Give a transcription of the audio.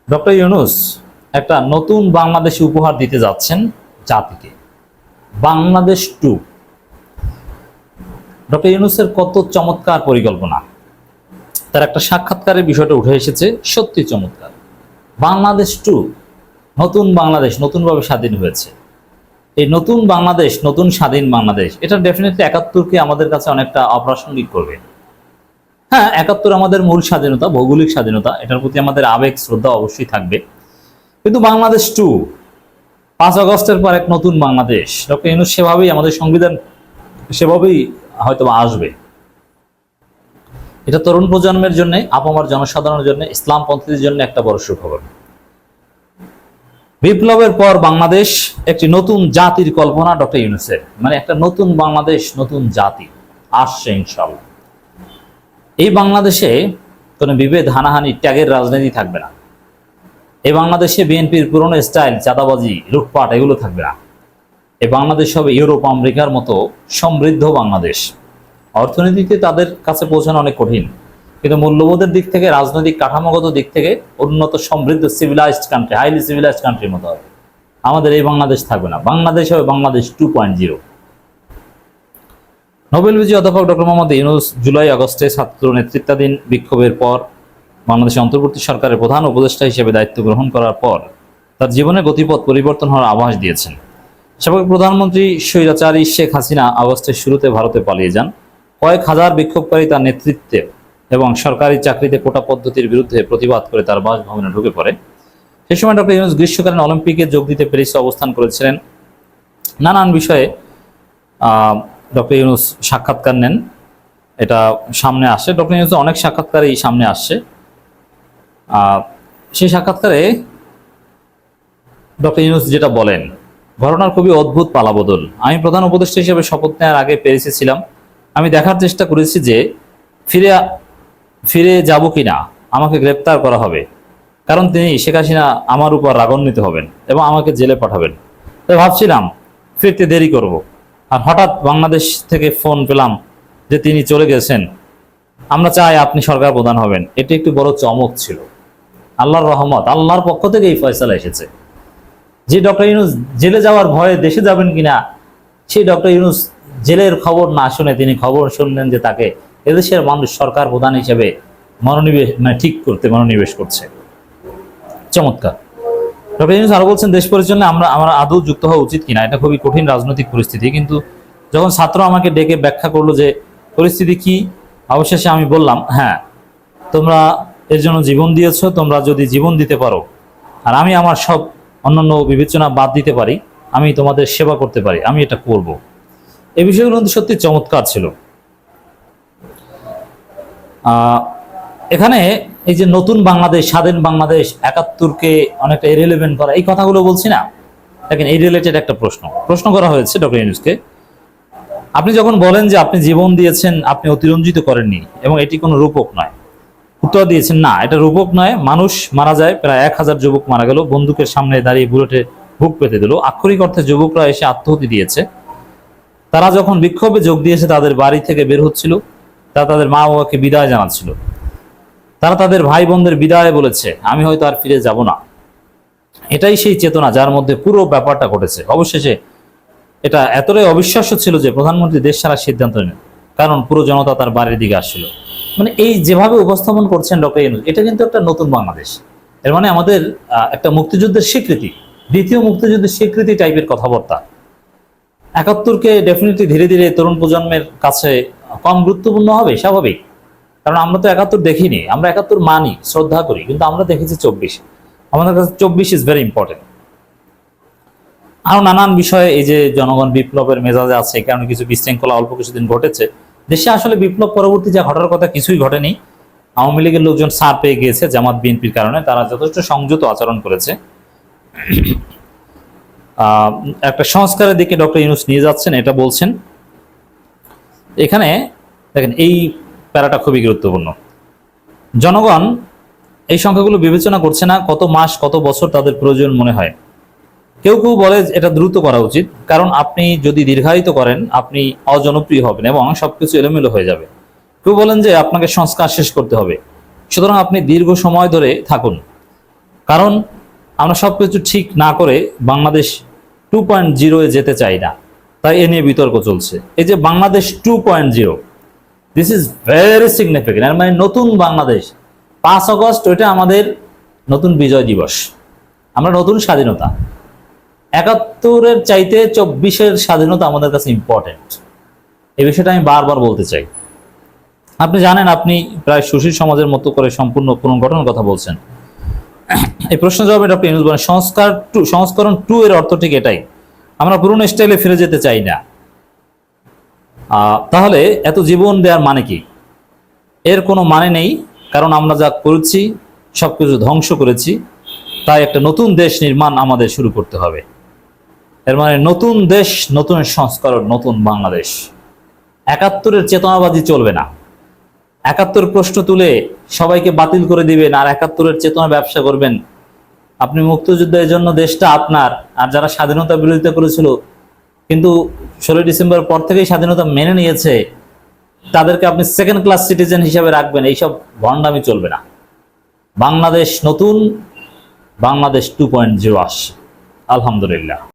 Doctor Yunus একটা নতুন বাংলাদেশ উপহার দিতে যাচ্ছেন জাতিকে। বাংলাদেশ 2। ডক্টর ইউনূসের কত চমৎকার পরিকল্পনা। তার একটা সাক্ষাৎকারের বিষয়টা উঠে এসেছে, সত্যি চমৎকার। বাংলাদেশ 2, নতুন বাংলাদেশ, নতুনভাবে স্বাধীন হয়েছে। এই নতুন বাংলাদেশ, নতুন স্বাধীন বাংলাদেশ, এটা ডেফিনেটলি ৭১কে আমাদের কাছে অনেকটা অপ্রাসঙ্গিক করবে। হ্যাঁ, ৭১ আমাদের মূল স্বাধীনতা, ভৌগোলিক স্বাধীনতা, এটার প্রতি আমাদের আবেগ শ্রদ্ধা অবশ্যই থাকবে। কিন্তু বাংলাদেশ 2, 5 আগস্টের পর এক নতুন বাংলাদেশ, ডক্টর ইউনূস সেভাবেই, আমাদের সংবিধান সেভাবেই হয়তো আসবে। এটা তরুণ প্রজন্মের জন্য, আপামর জনসাধারণের জন্য, ইসলামপন্থীদের জন্য একটা বড় সুখবর। বিপ্লবের পর বাংলাদেশ একটি নতুন জাতির কল্পনা ডক্টর ইউনূসের, মানে একটা নতুন বাংলাদেশ, নতুন জাতি আসছে ইনশাআল্লাহ। এই বাংলাদেশে কোনো বিভেদ, হানাহানি, ত্যাগের রাজনীতি থাকবে না। এই বাংলাদেশে বিএনপির পুরনো স্টাইল, চাঁদাবাজি, লুটপাট এগুলো থাকবে না। এই বাংলাদেশ হবে ইউরোপ আমেরিকার মতো সমৃদ্ধ বাংলাদেশ। অর্থনীতিতে তাদের কাছে পৌঁছানো অনেক কঠিন, কিন্তু মূল্যবোধের দিক থেকে, রাজনৈতিক কাঠামোগত দিক থেকে উন্নত, সমৃদ্ধ, সিভিলাইজড কান্ট্রি, হাইলি সিভিলাইজড কান্ট্রির মতো হবে। আমাদের এই বাংলাদেশ থাকবে না, বাংলাদেশ হবে বাংলাদেশ 2.0। নোবেল বিজয়ী অধ্যাপক ডক্টর মোহাম্মদ ইউনূস জুলাই আগস্টে ছাত্র নেতৃত্বাধীন বিক্ষোভের পর বাংলাদেশের অন্তর্বর্তী সরকারের প্রধান উপদেষ্টা হিসেবে দায়িত্ব গ্রহণ করার পর তার জীবনের গতিপথ পরিবর্তন হওয়ার আভাস দিয়েছেন। সাবেক প্রধানমন্ত্রী স্বৈরাচারী শেখ হাসিনা আগস্টের শুরুতে ভারতে পালিয়ে যান। কয়েক হাজার বিক্ষোভকারী তার নেতৃত্বে এবং সরকারি চাকরিতে কোটা পদ্ধতির বিরুদ্ধে প্রতিবাদ করে তার বাসভবনে ঢুকে পড়ে। সেই সময় ডক্টর ইউনূস গ্রীষ্মকালীন অলিম্পিকে যোগ দিতে প্যারিসে অবস্থান করেছিলেন। নানান বিষয়ে ডক্টর ইউনূস সাক্ষাৎকার নেন, এটা সামনে আসে। ডক্টর ইউনূসের অনেক সাক্ষাৎকারই সামনে আসছে। সেই সাক্ষাৎকারে ডক্টর ইউনূস যেটা বলেন, ঘটনার খুবই অদ্ভুত পালাবদল। আমি প্রধান উপদেষ্টা হিসেবে শপথ নেওয়ার আগে প্যারিসে ছিলাম। আমি দেখার চেষ্টা করেছি যে ফিরে যাব কিনা, আমাকে গ্রেপ্তার করা হবে, কারণ তিনি শেখ হাসিনা আমার উপর রাগান্বিত হবেন এবং আমাকে জেলে পাঠাবেন। তাই ভাবছিলাম ফিরতে দেরি করব। আর হঠাৎ বাংলাদেশ থেকে ফোন পেলাম যে তিনি চলে গেছেন, আমরা চাই আপনি সরকার প্রধান হবেন। এটি একটি বড় চমক ছিল। আল্লাহর রহমত, আল্লাহর পক্ষ থেকে এই ফয়সালা এসেছে। যে ডক্টর ইউনূস জেলে যাওয়ার ভয়ে দেশে যাবেন কিনা, সেই ডক্টর ইউনূস জেলের খবর না শুনে তিনি খবর শুনলেন যে তাকে এদেশের মানুষ সরকার প্রধান হিসেবে ঠিক করতে মনোনিবেশ করছে। চমৎকার। ডক্টর ইউনূস আরো বলছেন, দেশ পরিচালনায় আমরা আদৌ যুক্ত হওয়া উচিত কিনা। এটা খুবই কঠিন রাজনৈতিক পরিস্থিতি, কিন্তু যখন ছাত্র আমাকে ডেকে ব্যাখ্যা করলো যে পরিস্থিতি কি, অবশেষে আমি বললাম, হ্যাঁ, তোমরা এর জন্য জীবন দিয়েছো, তোমরা যদি জীবন দিতে পারো আর আমি আমার সব অন্যান্য বিবেচনা বাদ দিতে পারি, আমি তোমাদের সেবা করতে পারি, আমি এটা করব। এই বিষয়গুলো কিন্তু সত্যি চমৎকার ছিল। এখানে এই যে নতুন বাংলাদেশ, স্বাধীন বাংলাদেশ, ৭১কে অনেকটা ইরেলেভেন্ট করা, এই কথাগুলো বলছি না, দেখেন এই রিলেটেড একটা প্রশ্ন করা হয়েছে ডক্টর ইউনূসকে। আপনি যখন বলেন যে আপনি জীবন দিয়েছেন, আপনি অতিরঞ্জিত করেননি এবং এটি কোনো রূপক নয়, উত্তর দিয়েছেন না, এটা রূপক নয়। মানুষ মারা যায়, প্রায় ১,০০০ যুবক মারা গেল, বন্দুকের সামনে দাঁড়িয়ে বুলেটে বুক পেতে দিল। আক্ষরিক অর্থে যুবকরা এসে আত্মহতি দিয়েছে। তারা যখন বিক্ষোভে যোগ দিয়েছে, তাদের বাড়ি থেকে বের হচ্ছিল, তারা তাদের মা বাবাকে বিদায় জানাচ্ছিল, তারা তাদের ভাই বোনদের বিদায় বলেছে, আমি হয়তো আর ফিরে যাব না। এটাই সেই চেতনা যার মধ্যে পুরো ব্যাপারটা ঘটেছে। অবশেষে এটা এতটাই অবিশ্বাস্য ছিল যে প্রধানমন্ত্রী দেশ ছাড়ার সিদ্ধান্ত নেন, কারণ পুরো জনতা তার বাড়ির দিকে আসছিল। মানে এই যেভাবে উপস্থাপন করছেন ডক্টর ইউনূস, এটা কিন্তু একটা নতুন বাংলাদেশ। এর মানে আমাদের একটা মুক্তিযুদ্ধের স্বীকৃতি, দ্বিতীয় মুক্তিযুদ্ধের স্বীকৃতি টাইপের কথাবার্তা। ৭১কে ডেফিনেটলি ধীরে ধীরে তরুণ প্রজন্মের কাছে কম গুরুত্বপূর্ণ হবে, স্বাভাবিক। কারণ আমরা তো ৭১ দেখিনি, আমরা ৭১ মানি, শ্রদ্ধা করি, কিন্তু আমরা দেখেছি ২৪। আমাদের কাছে ২৪ ইজ ভেরি ইম্পর্টেন্ট। আরো নানান বিষয়ে এই যে জনগণ বিপ্লবের মেজাজে আছে, এই কারণে কিছু বিশৃঙ্খলা অল্প কিছুদিন ঘটেছে দেশে। আসলে বিপ্লব পরবর্তী যা ঘটার কথা কিছুই ঘটেনি। আওয়ামী লীগের লোকজন ছাড় পেয়ে গিয়েছে জামাত বিএনপির কারণে, তারা যথেষ্ট সংযত আচরণ করেছে। একটা সংস্কারের দিকে ডক্টর ইউনূস নিয়ে যাচ্ছেন, এটা বলছেন। এখানে দেখেন এই প্যারাটা খুবই গুরুত্বপূর্ণ। জনগণ এই সংখ্যাগুলো বিবেচনা করছে না, কত মাস কত বছর তাদের প্রয়োজন মনে হয়। কেউ কেউ বলে এটা দ্রুত করা উচিত, কারণ আপনি যদি দীর্ঘায়িত করেন আপনি অজনপ্রিয় হবেন এবং সবকিছু এলোমেলো হয়ে যাবে। কেউ বলেন যে আপনাকে সংস্কার শেষ করতে হবে, সুতরাং আপনি দীর্ঘ সময় ধরে থাকুন। কারণ আমরা সবকিছু ঠিক না করে বাংলাদেশ 2.0 যেতে চাই না, তাই এ নিয়ে বিতর্ক চলছে। এই যে Bangladesh 2.0, this is very significant. এর মানে নতুন বাংলাদেশ। 5 আগস্ট ওইটা আমাদের নতুন বিজয় দিবস, আমরা নতুন স্বাধীনতা। 71-এর চাইতে 24-এর স্বাধীনতা আমাদের কাছে ইম্পর্টেন্ট। এই বিষয়টা আমি বারবার বলতে চাই। আপনি জানেন, আপনি প্রায় সুশীল সমাজের মতো করে সম্পূর্ণ পুনর্গঠনের কথা বলছেন। এই প্রশ্ন জবাবে ডক্টর ইউনূস বলেন, সংস্করণ 2 এর অর্থ ঠিক এটাই, আমরা পুরনো স্টাইলে ফিরে যেতে চাই না। তাহলে এত জীবন দেওয়ার মানে কি? এর কোনো মানে নেই, কারণ আমরা যা করেছি সবকিছু ধ্বংস করেছি। তাই একটা নতুন দেশ নির্মাণ আমাদের শুরু করতে হবে। এর মানে নতুন দেশ, নতুন সংস্করণ, নতুন বাংলাদেশ। 71-এর চেতনাবাদী চলবে না। 71 প্রশ্ন তুলে সবাইকে বাতিল করে দিবেন আর 71-এর চেতনা ব্যবসা করবেন। আপনি মুক্তিযুদ্ধের জন্য দেশটা আপনার, আর যারা স্বাধীনতা বিরোধিতা করেছিল কিন্তু 16 ডিসেম্বর পর থেকেই স্বাধীনতা মেনে নিয়েছে, তাদেরকে আপনি সেকেন্ড ক্লাস সিটিজেন হিসাবে রাখবেন। এইসব ভণ্ডামি চলবে না। বাংলাদেশ নতুন, বাংলাদেশ 2.0 আসছে, আলহামদুলিল্লাহ।